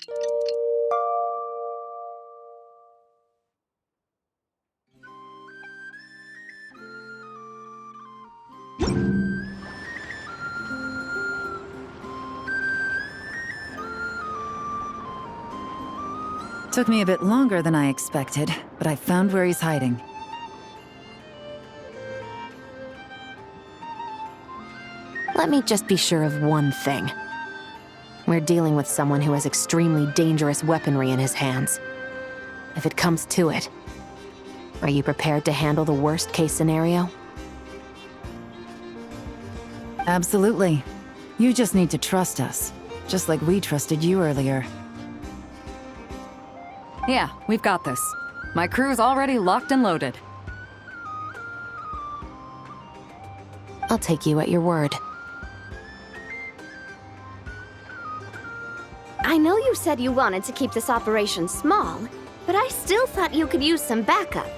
Took me a bit longer than I expected, but I found where he's hiding. Let me just be sure of one thing. We're dealing with someone who has extremely dangerous weaponry in his hands. If it comes to it, are you prepared to handle the worst-case scenario? Absolutely. You just need to trust us, just like we trusted you earlier. Yeah, we've got this. My crew's already locked and loaded. I'll take you at your word. I know you said you wanted to keep this operation small, but I still thought you could use some backup.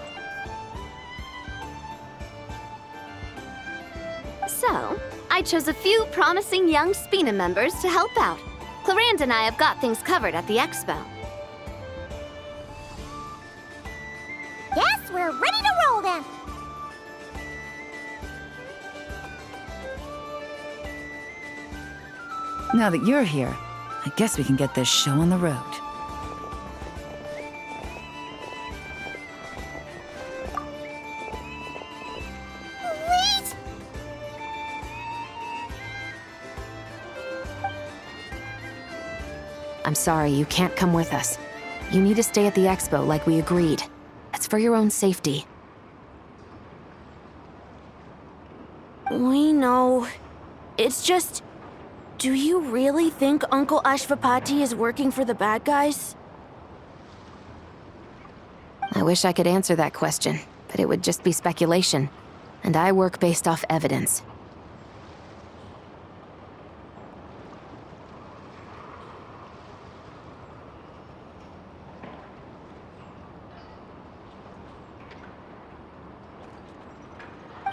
So, I chose a few promising young Spina members to help out. Clarande and I have got things covered at the expo. Yes, we're ready to roll then. Now that you're here, I guess we can get this show on the road. Wait! I'm sorry, you can't come with us. You need to stay at the expo like we agreed. It's for your own safety. We know. It's just... Do you really think Uncle Ashvapati is working for the bad guys? I wish I could answer that question, but it would just be speculation. And I work based off evidence.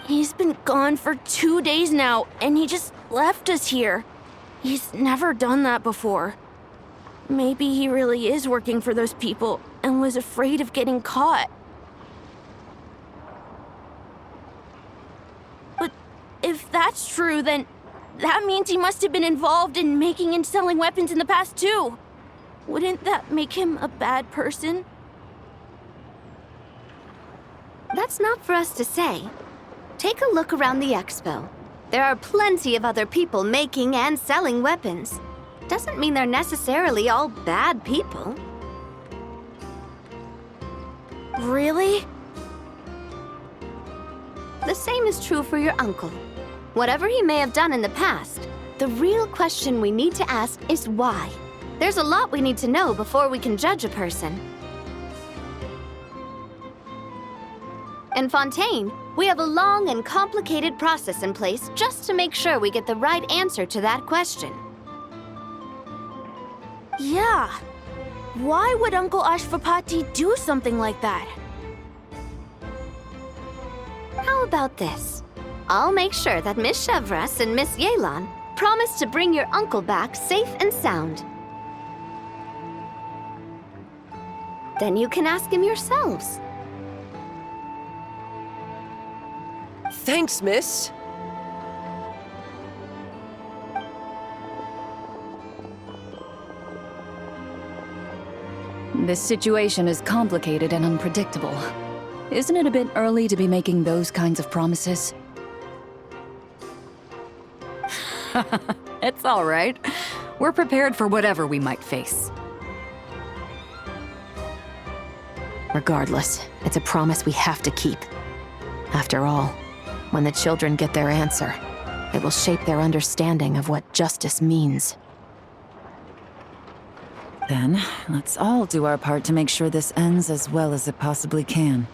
He's been gone for 2 days now, and he just left us here. He's never done that before. Maybe he really is working for those people and was afraid of getting caught. But if that's true, then that means he must have been involved in making and selling weapons in the past too. Wouldn't that make him a bad person? That's not for us to say. Take a look around the expo. There are plenty of other people making and selling weapons. Doesn't mean they're necessarily all bad people. Really? The same is true for your uncle. Whatever he may have done in the past, the real question we need to ask is why. There's a lot we need to know before we can judge a person. In Fontaine, we have a long and complicated process in place just to make sure we get the right answer to that question. Yeah. Why would Uncle Ashvapati do something like that? How about this? I'll make sure that Miss Chevras and Miss Yelan promise to bring your uncle back safe and sound. Then you can ask him yourselves. Thanks, miss. This situation is complicated and unpredictable. Isn't it a bit early to be making those kinds of promises? It's all right. We're prepared for whatever we might face. Regardless, it's a promise we have to keep. After all, when the children get their answer, it will shape their understanding of what justice means. Then, let's all do our part to make sure this ends as well as it possibly can.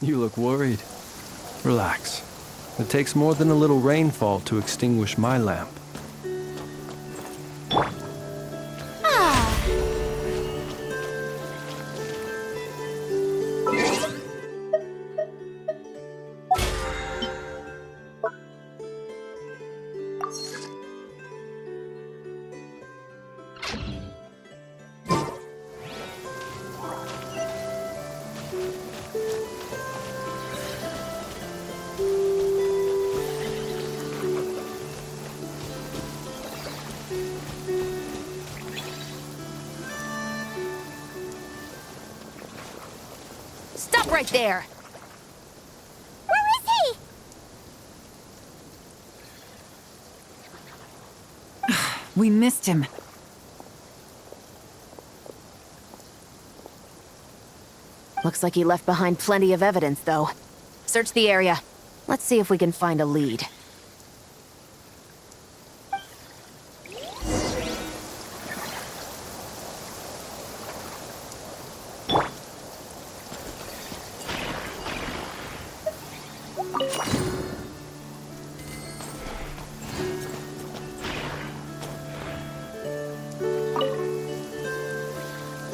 You look worried. Relax. It takes more than a little rainfall to extinguish my lamp. Stop right there! Where is he? We missed him. Looks like he left behind plenty of evidence, though. Search the area. Let's see if we can find a lead.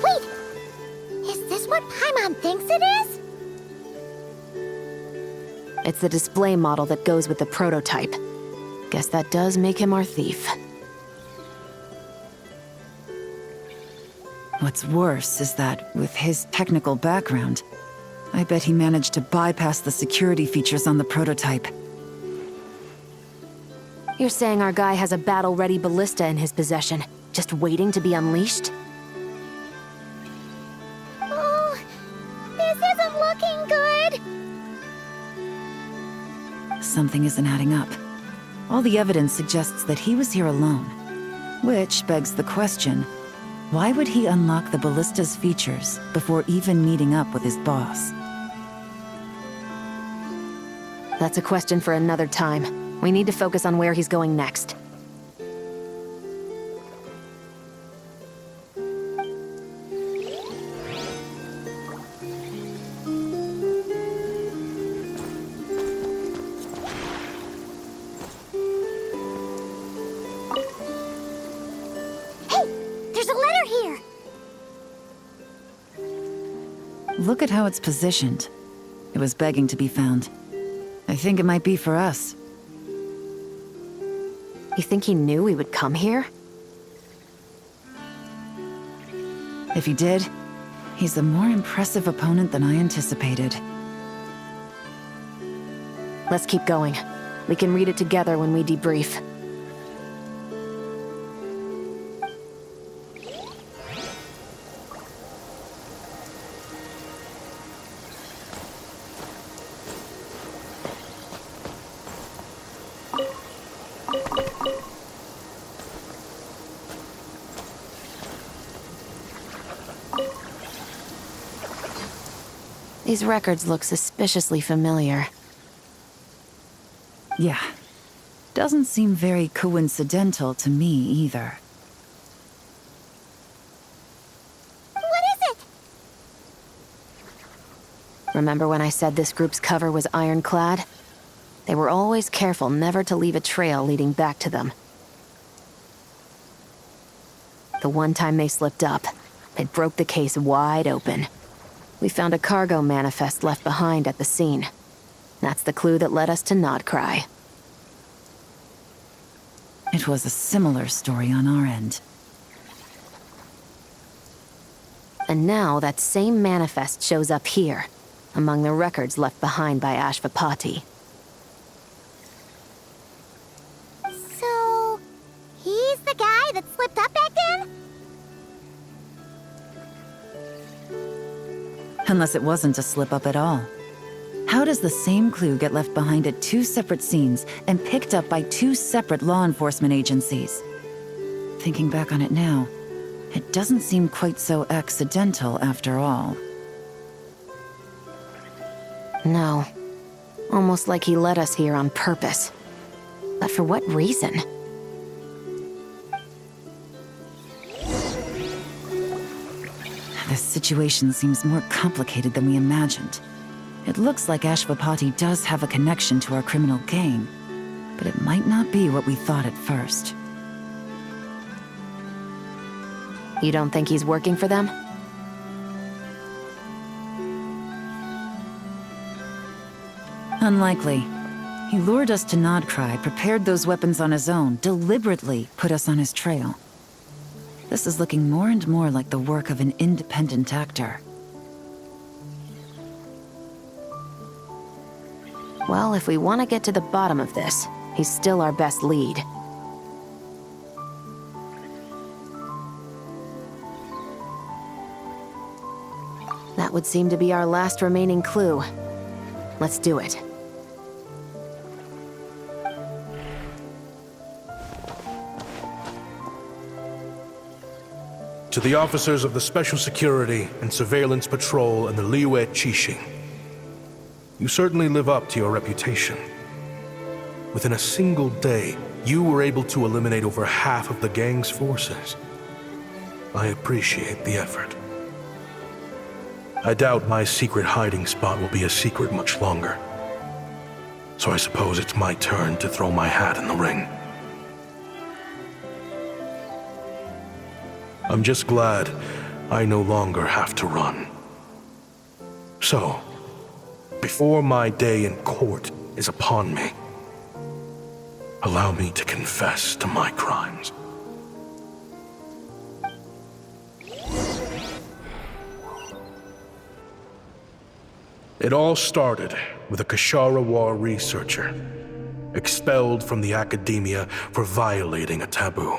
Wait! Is this what Paimon thinks it is? It's the display model that goes with the prototype. Guess that does make him our thief. What's worse is that, with his technical background, I bet he managed to bypass the security features on the prototype. You're saying our guy has a battle-ready ballista in his possession, just waiting to be unleashed? Oh, this isn't looking good. Something isn't adding up. All the evidence suggests that he was here alone. Which begs the question, why would he unlock the ballista's features before even meeting up with his boss? That's a question for another time. We need to focus on where he's going next. Hey, there's a letter here. Look at how it's positioned. It was begging to be found. I think it might be for us. You think he knew we would come here? If he did, he's a more impressive opponent than I anticipated. Let's keep going. We can read it together when we debrief. These records look suspiciously familiar. Yeah. Doesn't seem very coincidental to me either. What is it? Remember when I said this group's cover was ironclad? They were always careful never to leave a trail leading back to them. The one time they slipped up, it broke the case wide open. We found a cargo manifest left behind at the scene. That's the clue that led us to Nodcry. It was a similar story on our end. And now that same manifest shows up here, among the records left behind by Ashvapati. So, he's the guy that slipped up back then? Unless it wasn't a slip-up at all. How How does the same clue get left behind at two separate scenes and picked up by two separate law enforcement agencies? Thinking back on it now, it doesn't seem quite so accidental after all. No. Almost like he led us here on purpose. But for what reason? This situation seems more complicated than we imagined. It looks like Ashvapati does have a connection to our criminal gang, but it might not be what we thought at first. You don't think he's working for them? Unlikely. He lured us to Nodcry, prepared those weapons on his own, deliberately put us on his trail. This is looking more and more like the work of an independent actor. Well, if we want to get to the bottom of this, he's still our best lead. That would seem to be our last remaining clue. Let's do it. To the officers of the Special Security and Surveillance Patrol and the Liyue Qixing, you certainly live up to your reputation. Within a single day, you were able to eliminate over half of the gang's forces. I appreciate the effort. I doubt my secret hiding spot will be a secret much longer. So I suppose it's my turn to throw my hat in the ring. I'm just glad I no longer have to run. So, before my day in court is upon me, allow me to confess to my crimes. It all started with a Kashara War researcher, expelled from the academia for violating a taboo.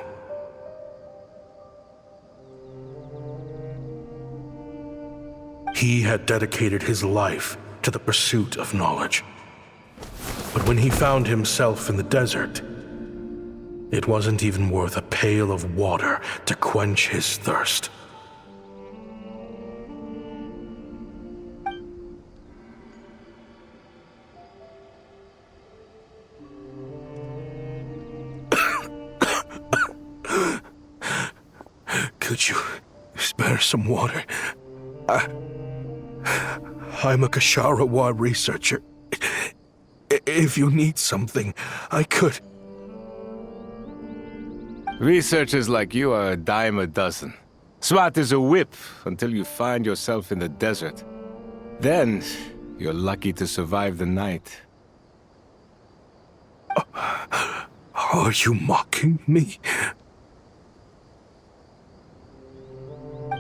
He had dedicated his life to the pursuit of knowledge. But when he found himself in the desert, it wasn't even worth a pail of water to quench his thirst. Could you spare some water? I'm a Kashara researcher. If you need something, I could. Researchers like you are a dime a dozen. Smart as a whip until you find yourself in the desert. Then, you're lucky to survive the night. Are you mocking me?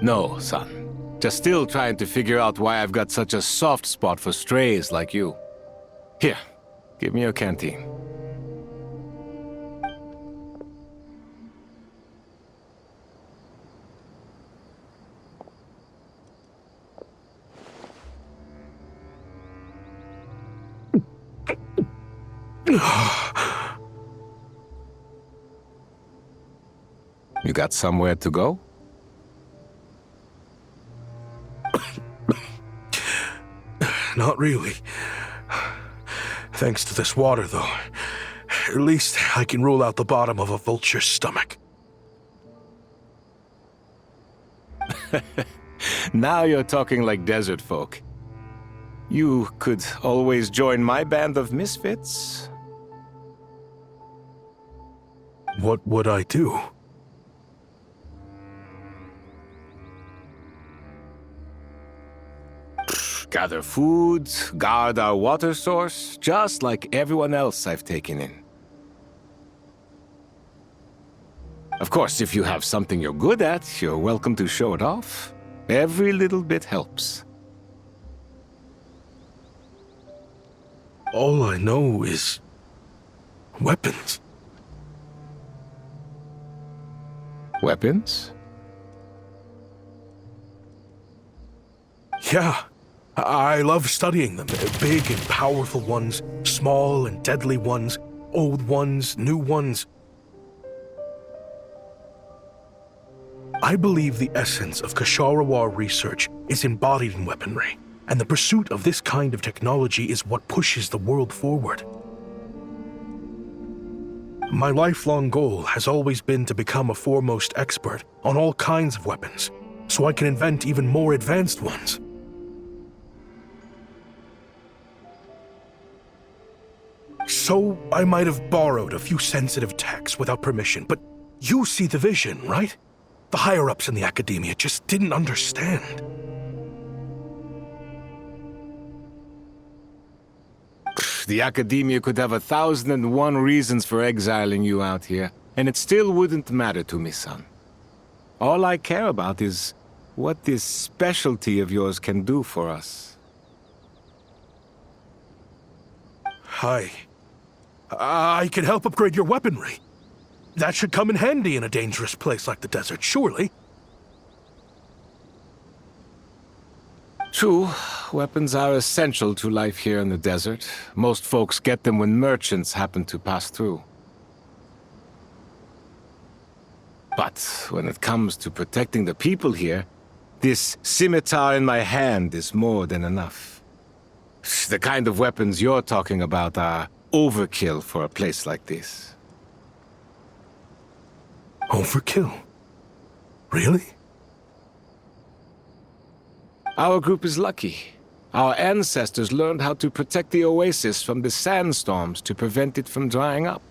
No, son. Just still trying to figure out why I've got such a soft spot for strays like you. Here, give me your canteen. You got somewhere to go? Not really. Thanks to this water, though. At least I can rule out the bottom of a vulture's stomach. Now you're talking like desert folk. You could always join my band of misfits. What would I do? Gather food, guard our water source, just like everyone else I've taken in. Of course, if you have something you're good at, you're welcome to show it off. Every little bit helps. All I know is weapons. Weapons? Yeah, I love studying them. Big and powerful ones, small and deadly ones, old ones, new ones. I believe the essence of Kshatriya research is embodied in weaponry, and the pursuit of this kind of technology is what pushes the world forward. My lifelong goal has always been to become a foremost expert on all kinds of weapons, so I can invent even more advanced ones. So I might have borrowed a few sensitive texts without permission, but you see the vision, right? The higher-ups in the academia just didn't understand. The academia could have 1,001 reasons for exiling you out here, and it still wouldn't matter to me, son. All I care about is what this specialty of yours can do for us. I can help upgrade your weaponry. That should come in handy in a dangerous place like the desert, surely. True, weapons are essential to life here in the desert. Most folks get them when merchants happen to pass through. But when it comes to protecting the people here, this scimitar in my hand is more than enough. The kind of weapons you're talking about are overkill for a place like this. Overkill? Really? Our group is lucky. Our ancestors learned how to protect the oasis from the sandstorms to prevent it from drying up.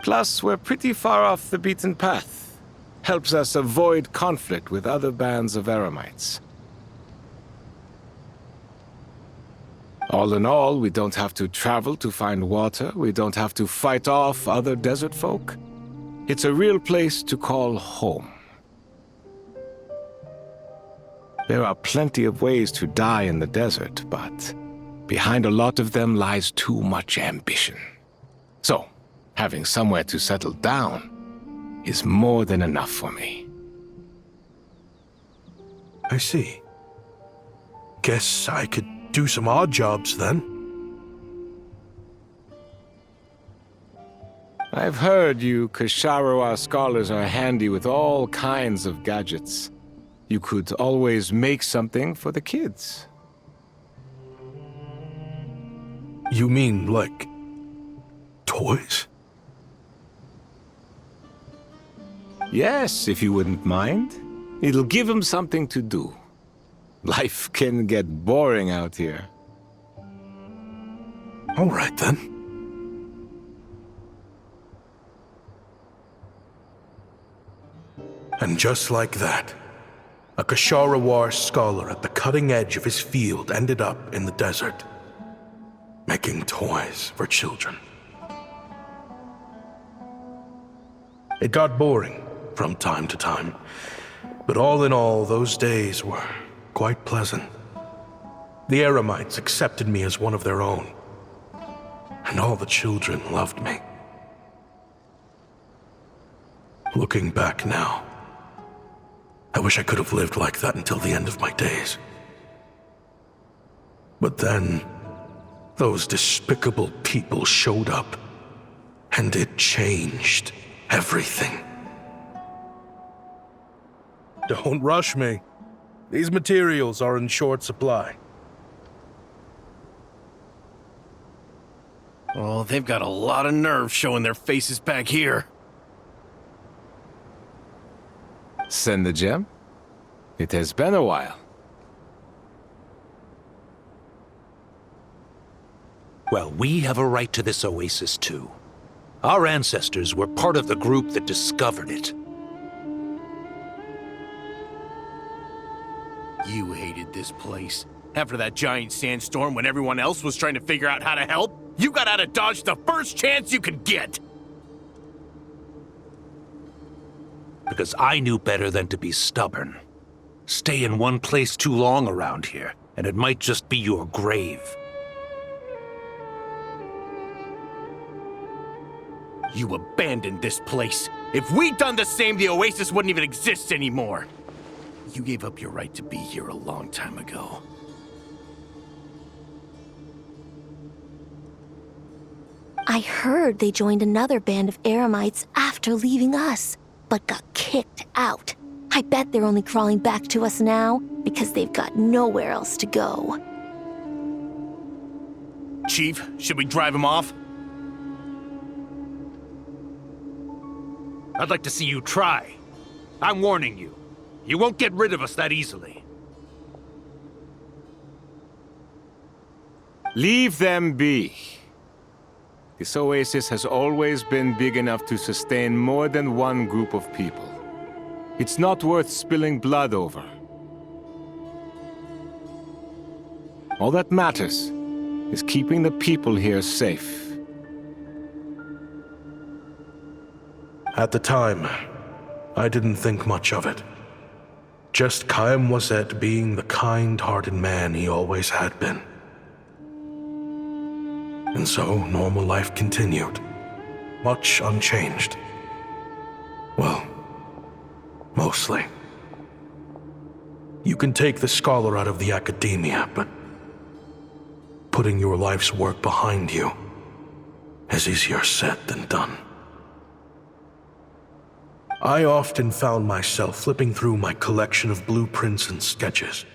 Plus, we're pretty far off the beaten path. Helps us avoid conflict with other bands of Eremites. All in all, we don't have to travel to find water, we don't have to fight off other desert folk. It's a real place to call home. There are plenty of ways to die in the desert, but behind a lot of them lies too much ambition. So, having somewhere to settle down is more than enough for me. I see. Guess I could do some odd jobs then. I've heard you Kshatriya scholars are handy with all kinds of gadgets. You could always make something for the kids. You mean, like, toys? Yes, if you wouldn't mind. It'll give them something to do. Life can get boring out here. All right, then. And just like that, a Kshatriya scholar at the cutting edge of his field ended up in the desert, making toys for children. It got boring from time to time, but all in all, those days were quite pleasant. The Eremites accepted me as one of their own, and all the children loved me. Looking back now, I wish I could have lived like that until the end of my days. But then, those despicable people showed up, and it changed everything. Don't rush me. These materials are in short supply. Oh, they've got a lot of nerve showing their faces back here. Send the gem? It has been a while. Well, we have a right to this oasis too. Our ancestors were part of the group that discovered it. You hated this place. After that giant sandstorm when everyone else was trying to figure out how to help, you got out of Dodge the first chance you could get! Because I knew better than to be stubborn. Stay in one place too long around here, and it might just be your grave. You abandoned this place. If we'd done the same, the Oasis wouldn't even exist anymore. You gave up your right to be here a long time ago. I heard they joined another band of Eremites after leaving us, but got kicked out. I bet they're only crawling back to us now because they've got nowhere else to go. Chief, should we drive him off? I'd like to see you try. I'm warning you. You won't get rid of us that easily. Leave them be. This oasis has always been big enough to sustain more than one group of people. It's not worth spilling blood over. All that matters is keeping the people here safe. At the time, I didn't think much of it. Just Chaim Wazet being the kind-hearted man he always had been. And so, normal life continued, much unchanged. Well, mostly. You can take the scholar out of the academia, but putting your life's work behind you is easier said than done. I often found myself flipping through my collection of blueprints and sketches.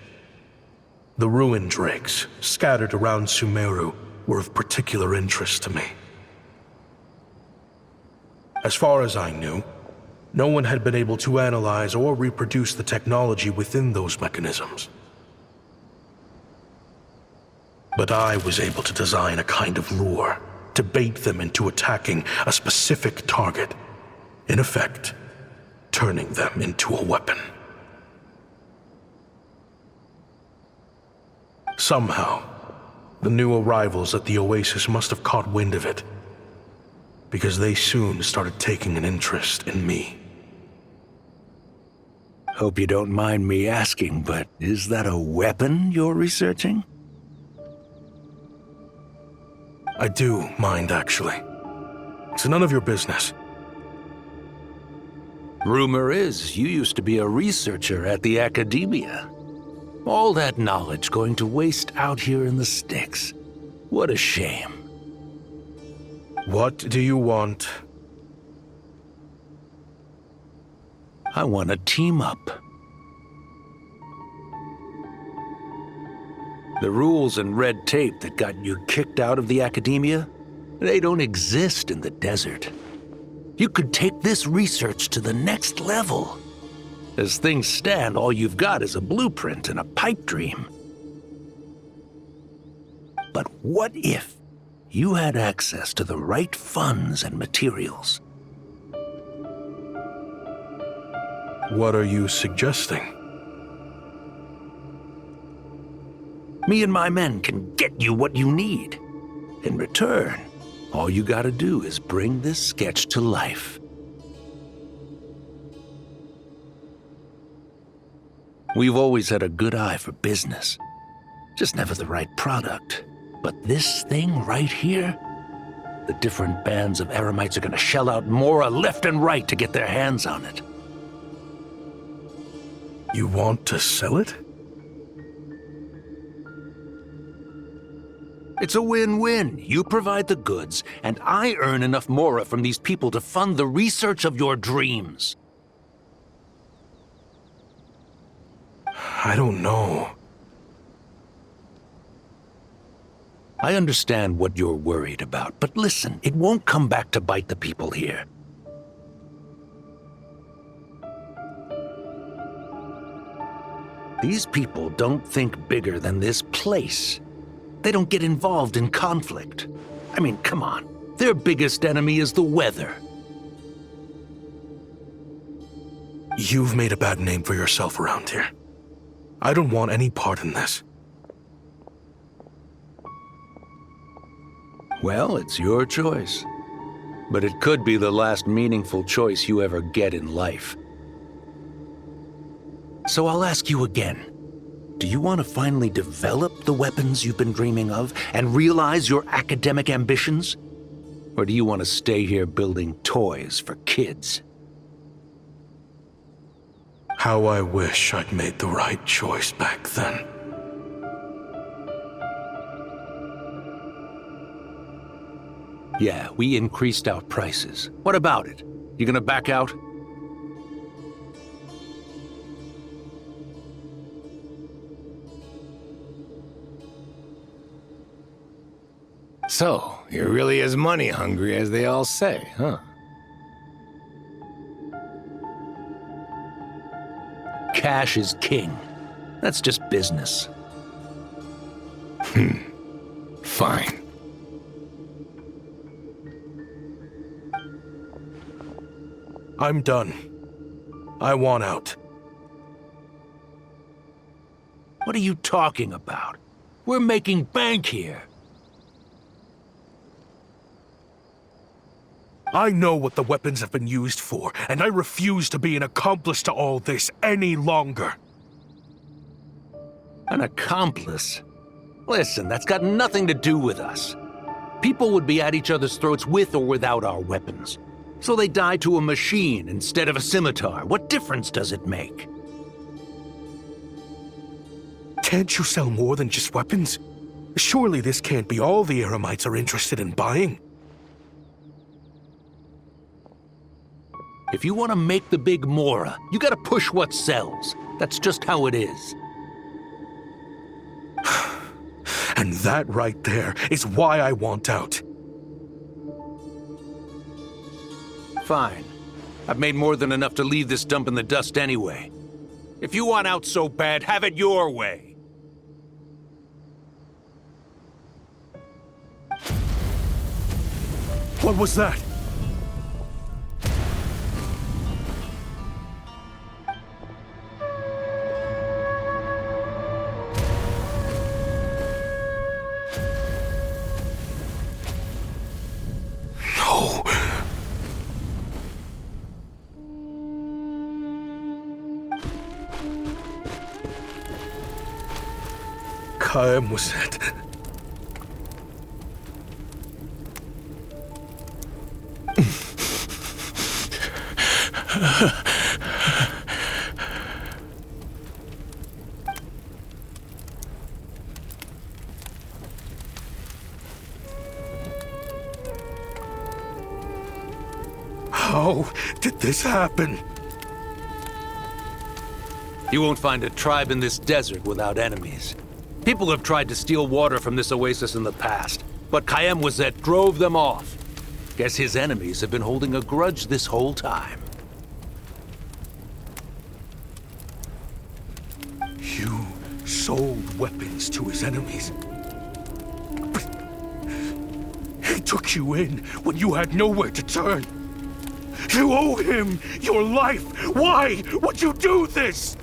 The ruin drakes scattered around Sumeru were of particular interest to me. As far as I knew, no one had been able to analyze or reproduce the technology within those mechanisms. But I was able to design a kind of lure to bait them into attacking a specific target, in effect, turning them into a weapon. Somehow, the new arrivals at the oasis must have caught wind of it, because they soon started taking an interest in me. Hope you don't mind me asking, but is that a weapon you're researching? I do mind, actually. It's none of your business. Rumor is you used to be a researcher at the academia. All that knowledge going to waste out here in the sticks. What a shame. What do you want? I want to team up. The rules and red tape that got you kicked out of the academia, they don't exist in the desert. You could take this research to the next level. As things stand, all you've got is a blueprint and a pipe dream. But what if you had access to the right funds and materials? What are you suggesting? Me and my men can get you what you need. In return, all you gotta do is bring this sketch to life. We've always had a good eye for business. Just never the right product. But this thing right here, the different bands of Eremites are gonna shell out more left and right to get their hands on it. You want to sell it? It's a win-win. You provide the goods, and I earn enough mora from these people to fund the research of your dreams. I don't know. I understand what you're worried about, but listen, it won't come back to bite the people here. These people don't think bigger than this place. They don't get involved in conflict. I mean, come on. Their biggest enemy is the weather. You've made a bad name for yourself around here. I don't want any part in this. Well, it's your choice. But it could be the last meaningful choice you ever get in life. So I'll ask you again. Do you want to finally develop the weapons you've been dreaming of and realize your academic ambitions? Or do you want to stay here building toys for kids? How I wish I'd made the right choice back then. Yeah, we increased our prices. What about it? You gonna back out? So, you're really as money hungry as they all say, huh? Cash is king. That's just business. Fine. I'm done. I want out. What are you talking about? We're making bank here. I know what the weapons have been used for, and I refuse to be an accomplice to all this any longer. An accomplice? Listen, that's got nothing to do with us. People would be at each other's throats with or without our weapons. So they die to a machine instead of a scimitar. What difference does it make? Can't you sell more than just weapons? Surely this can't be all the Eremites are interested in buying. If you want to make the big Mora, you gotta push what sells. That's just how it is. And that right there is why I want out. Fine. I've made more than enough to leave this dump in the dust anyway. If you want out so bad, have it your way. What was that? Time was it? How did this happen? You won't find a tribe in this desert without enemies. People have tried to steal water from this oasis in the past, but Kayem drove them off. Guess his enemies have been holding a grudge this whole time. You sold weapons to his enemies. He took you in when you had nowhere to turn. You owe him your life. Why would you do this?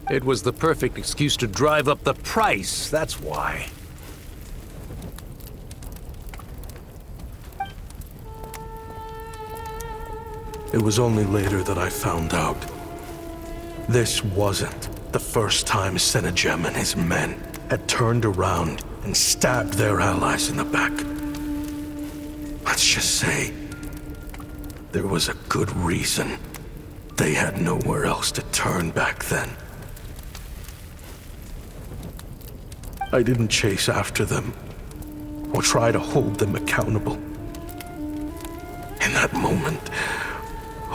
It was the perfect excuse to drive up the price, that's why. It was only later that I found out. This wasn't the first time Senegem and his men had turned around and stabbed their allies in the back. Let's just say, there was a good reason they had nowhere else to turn back then. I didn't chase after them or try to hold them accountable. In that moment,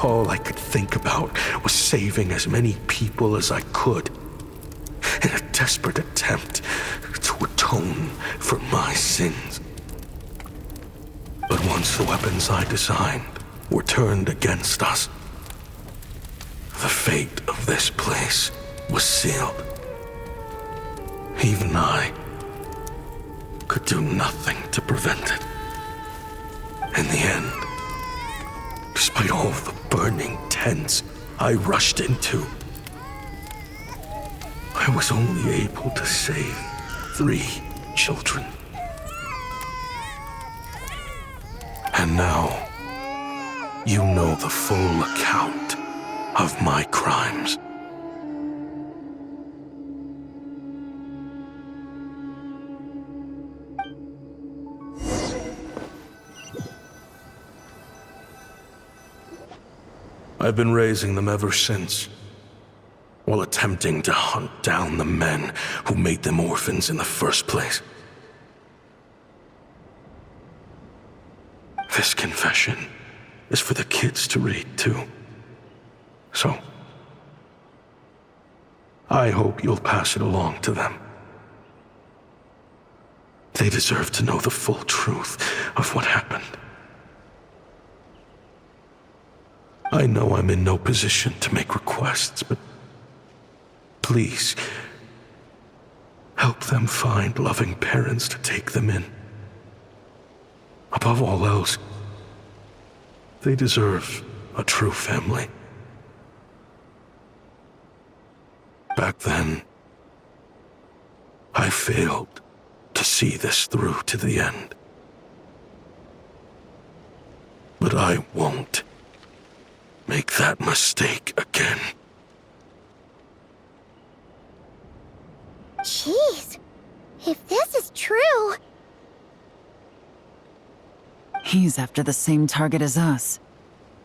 all I could think about was saving as many people as I could in a desperate attempt to atone for my sins. But once the weapons I designed were turned against us, the fate of this place was sealed. Even I could do nothing to prevent it. In the end, despite all the burning tents I rushed into, I was only able to save 3 children. And now, you know the full account of my crimes. I've been raising them ever since, while attempting to hunt down the men who made them orphans in the first place. This confession is for the kids to read, too. So, I hope you'll pass it along to them. They deserve to know the full truth of what happened. I know I'm in no position to make requests, but please, help them find loving parents to take them in. Above all else, they deserve a true family. Back then, I failed to see this through to the end. But I won't make that mistake again. Jeez, if this is true... He's after the same target as us.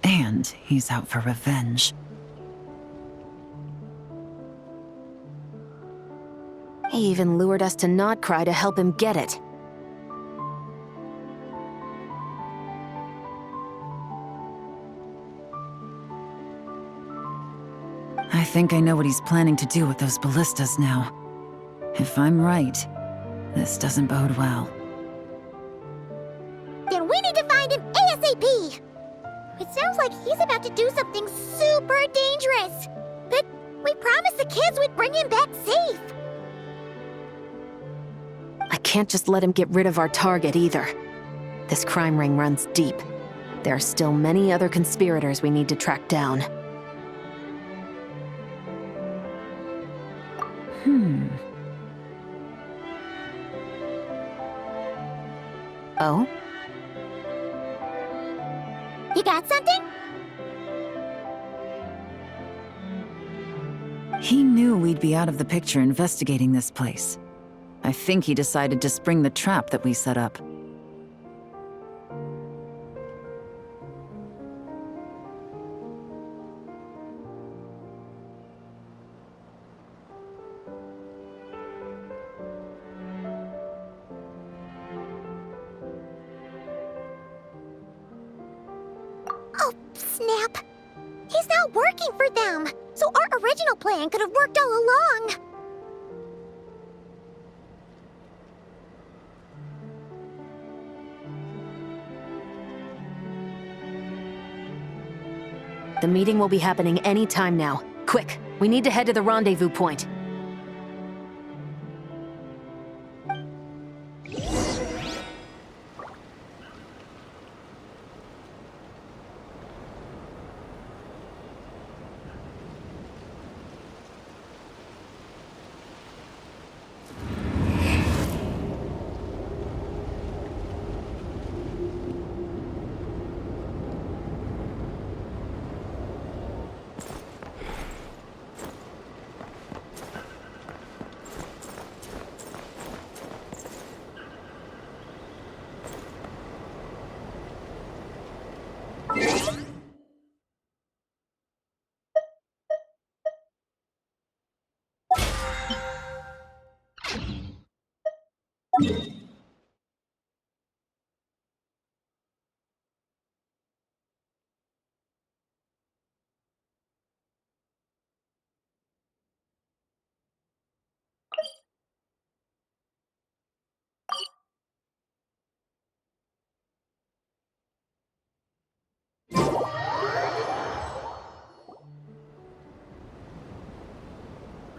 And he's out for revenge. He even lured us to Notcry to help him get it. I think I know what he's planning to do with those ballistas now. If I'm right, this doesn't bode well. Then we need to find him ASAP! It sounds like he's about to do something super dangerous. But we promised the kids we'd bring him back safe. I can't just let him get rid of our target either. This crime ring runs deep. There are still many other conspirators we need to track down. Oh? You got something? He knew we'd be out of the picture investigating this place. I think he decided to spring the trap that we set up. Oh, snap! He's not working for them, so our original plan could have worked all along. The meeting will be happening any time now. Quick, we need to head to the rendezvous point.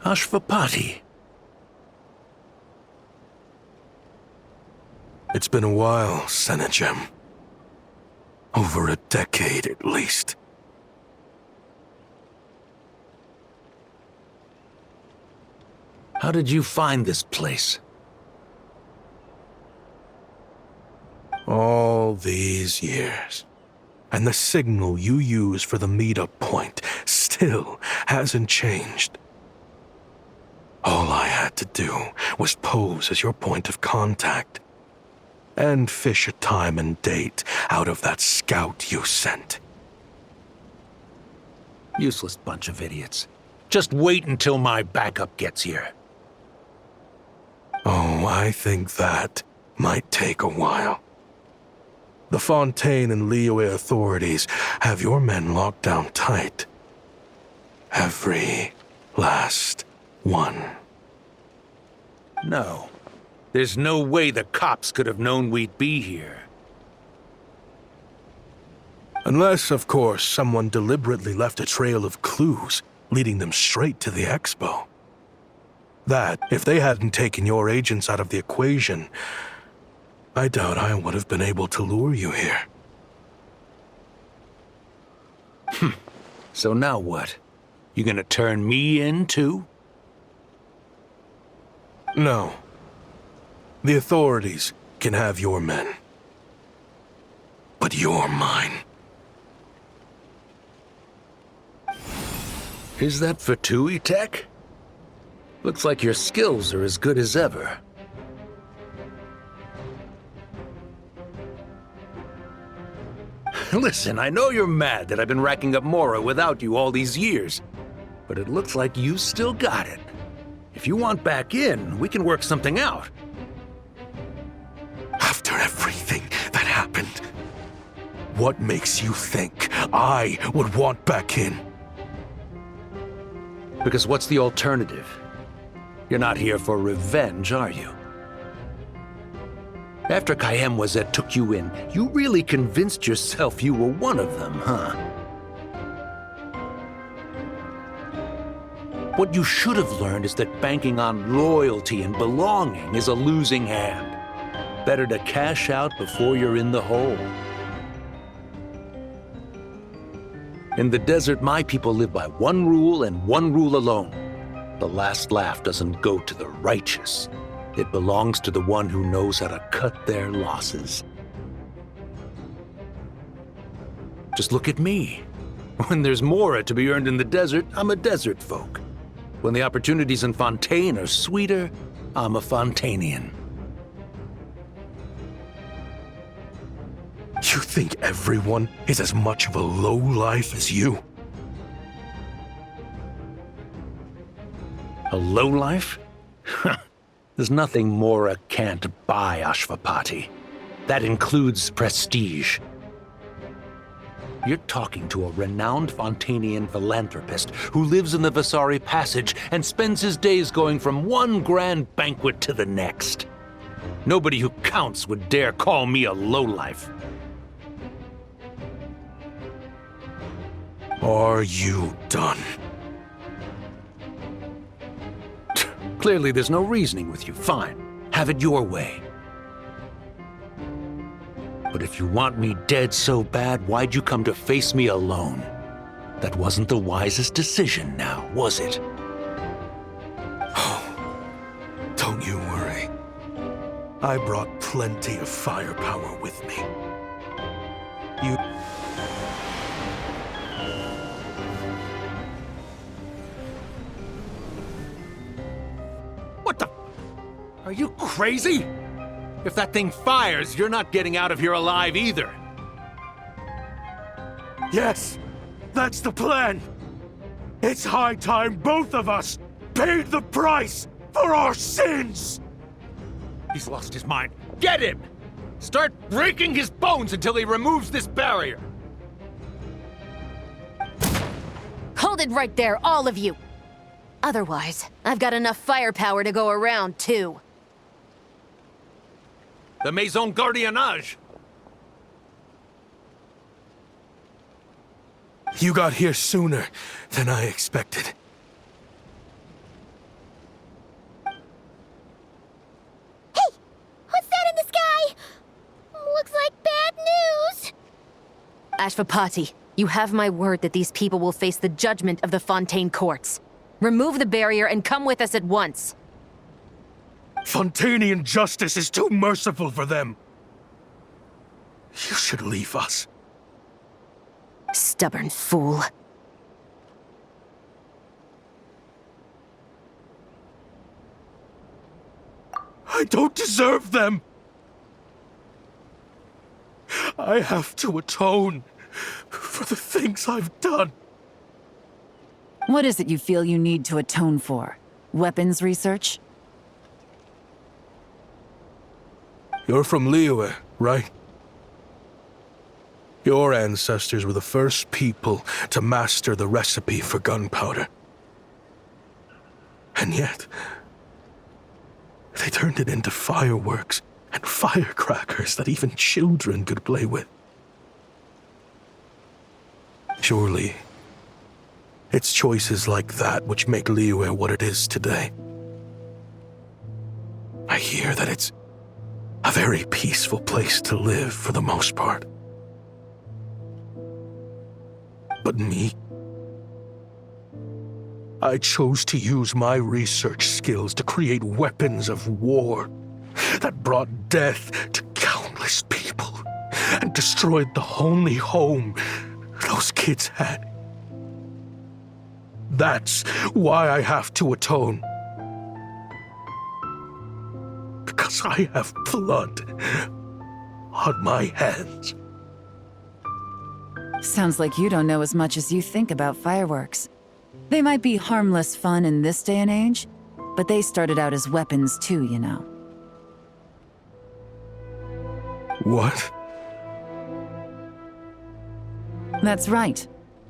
Ashvapati. It's been a while, Senegem. Over a decade, at least. How did you find this place? All these years. And the signal you use for the meetup point still hasn't changed. All I had to do was pose as your point of contact. And fish a time and date out of that scout you sent. Useless bunch of idiots. Just wait until my backup gets here. Oh, I think that might take a while. The Fontaine and Liyue authorities have your men locked down tight. Every last one. No. There's no way the cops could have known we'd be here. Unless, of course, someone deliberately left a trail of clues, leading them straight to the expo. That, if they hadn't taken your agents out of the equation, I doubt I would have been able to lure you here. So now what? You gonna turn me in, too? No. The authorities can have your men. But you're mine. Is that for TUI tech? Looks like your skills are as good as ever. Listen, I know you're mad that I've been racking up Mora without you all these years, but it looks like you still got it. If you want back in, we can work something out. After everything that happened, what makes you think I would want back in? Because what's the alternative? You're not here for revenge, are you? After Kayemwazet took you in, you really convinced yourself you were one of them, huh? What you should have learned is that banking on loyalty and belonging is a losing hand. Better to cash out before you're in the hole. In the desert, my people live by one rule and one rule alone. The last laugh doesn't go to the righteous. It belongs to the one who knows how to cut their losses. Just look at me. When there's Mora to be earned in the desert, I'm a desert folk. When the opportunities in Fontaine are sweeter, I'm a Fontanian. You think everyone is as much of a lowlife as you? A lowlife? There's nothing Mora can't buy, Ashvapati. That includes prestige. You're talking to a renowned Fontanian philanthropist who lives in the Vasari Passage and spends his days going from one grand banquet to the next. Nobody who counts would dare call me a lowlife. Are you done? Clearly there's no reasoning with you. Fine. Have it your way. But if you want me dead so bad, why'd you come to face me alone? That wasn't the wisest decision now, was it? Oh, don't you worry. I brought plenty of firepower with me. You... What the? Are you crazy? If that thing fires, you're not getting out of here alive either. Yes, that's the plan. It's high time both of us paid the price for our sins. He's lost his mind. Get him! Start breaking his bones until he removes this barrier. Hold it right there, all of you! Otherwise, I've got enough firepower to go around, too. The Maison Gardiennage! You got here sooner than I expected. Hey! What's that in the sky? Looks like bad news! Ashvapati, you have my word that these people will face the judgment of the Fontaine courts. Remove the barrier and come with us at once. Fontanian justice is too merciful for them. You should leave us. Stubborn fool. I don't deserve them. I have to atone for the things I've done. What is it you feel you need to atone for? Weapons research? You're from Liyue, right? Your ancestors were the first people to master the recipe for gunpowder. And yet, they turned it into fireworks and firecrackers that even children could play with. Surely, it's choices like that which make Liyue what it is today. I hear that it's a very peaceful place to live for the most part. But me? I chose to use my research skills to create weapons of war that brought death to countless people and destroyed the only home those kids had. That's why I have to atone. Because I have blood on my hands. Sounds like you don't know as much as you think about fireworks. They might be harmless fun in this day and age, but they started out as weapons too, you know. What? That's right.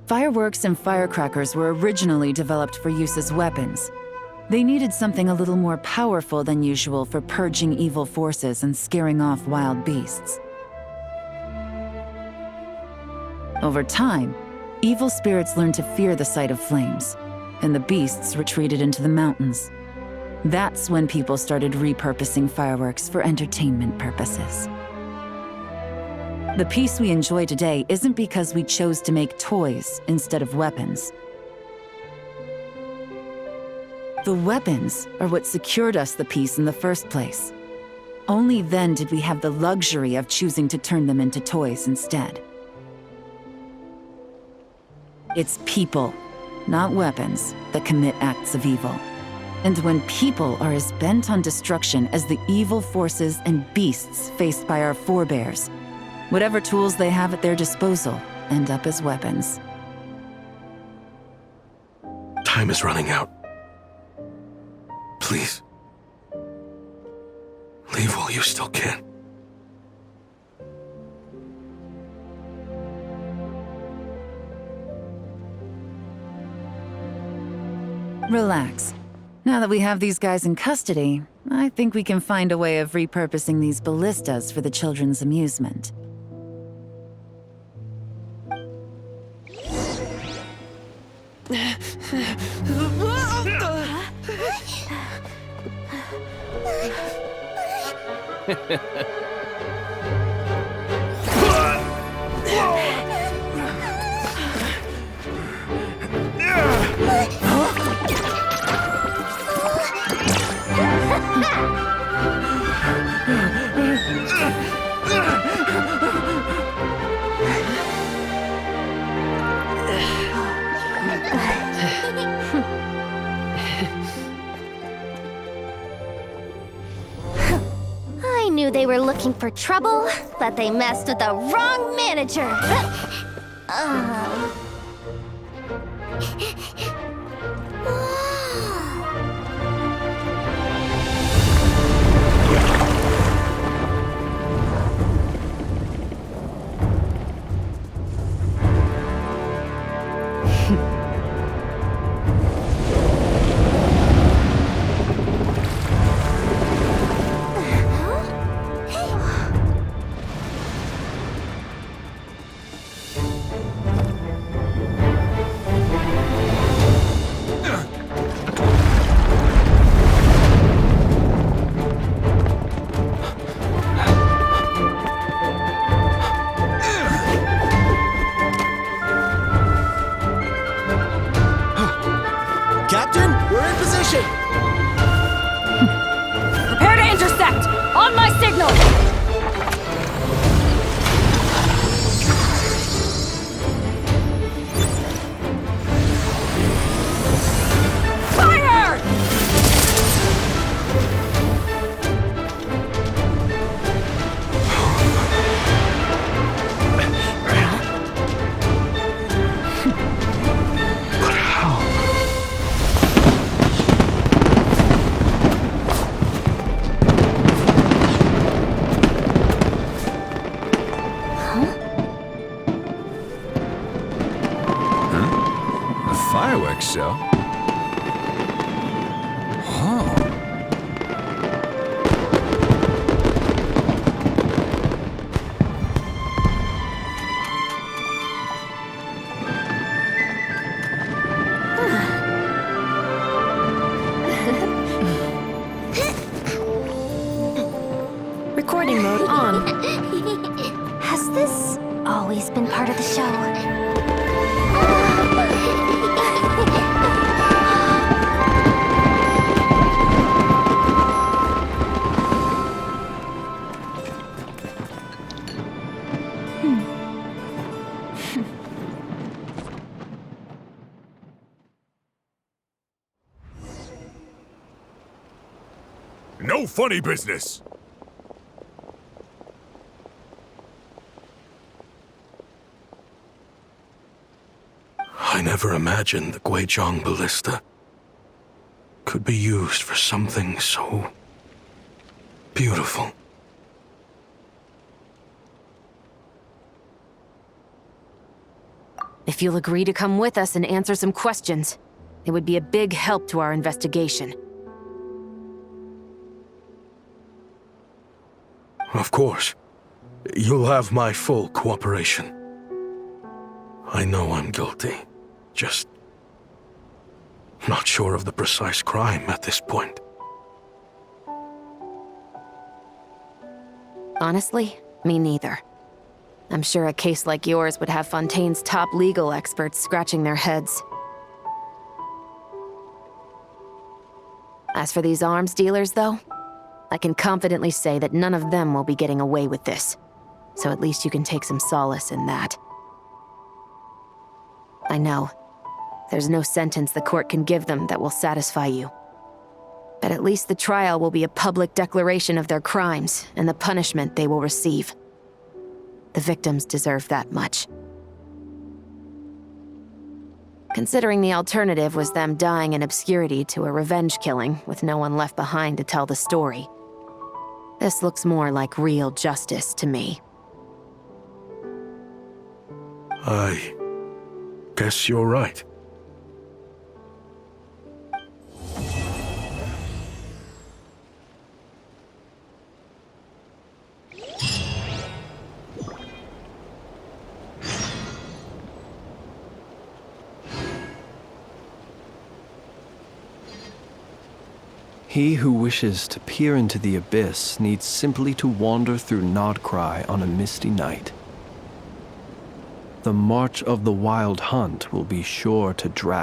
Fireworks and firecrackers were originally developed for use as weapons. They needed something a little more powerful than usual for purging evil forces and scaring off wild beasts. Over time, evil spirits learned to fear the sight of flames, and the beasts retreated into the mountains. That's when people started repurposing fireworks for entertainment purposes. The peace we enjoy today isn't because we chose to make toys instead of weapons. The weapons are what secured us the peace in the first place. Only then did we have the luxury of choosing to turn them into toys instead. It's people, not weapons, that commit acts of evil. And when people are as bent on destruction as the evil forces and beasts faced by our forebears, whatever tools they have at their disposal end up as weapons. Time is running out. Please. Leave while you still can. Relax. Now that we have these guys in custody, I think we can find a way of repurposing these ballistas for the children's amusement. I knew they were looking for trouble, but they messed with the wrong manager. Captain, we're in position! Prepare to intersect! On my signal! Fire! But how? think so. Huh. Recording mode on. Has this always been part of the show? No funny business! I never imagined the Guizhong ballista could be used for something so beautiful. If you'll agree to come with us and answer some questions, it would be a big help to our investigation. Of course. You'll have my full cooperation. I know I'm guilty. Just not sure of the precise crime at this point. Honestly, me neither. I'm sure a case like yours would have Fontaine's top legal experts scratching their heads. As for these arms dealers, though, I can confidently say that none of them will be getting away with this. So at least you can take some solace in that. I know, there's no sentence the court can give them that will satisfy you. But at least the trial will be a public declaration of their crimes and the punishment they will receive. The victims deserve that much. Considering the alternative was them dying in obscurity to a revenge killing with no one left behind to tell the story, this looks more like real justice to me. I guess you're right. He who wishes to peer into the abyss needs simply to wander through Nodcry on a misty night. The march of the Wild Hunt will be sure to drag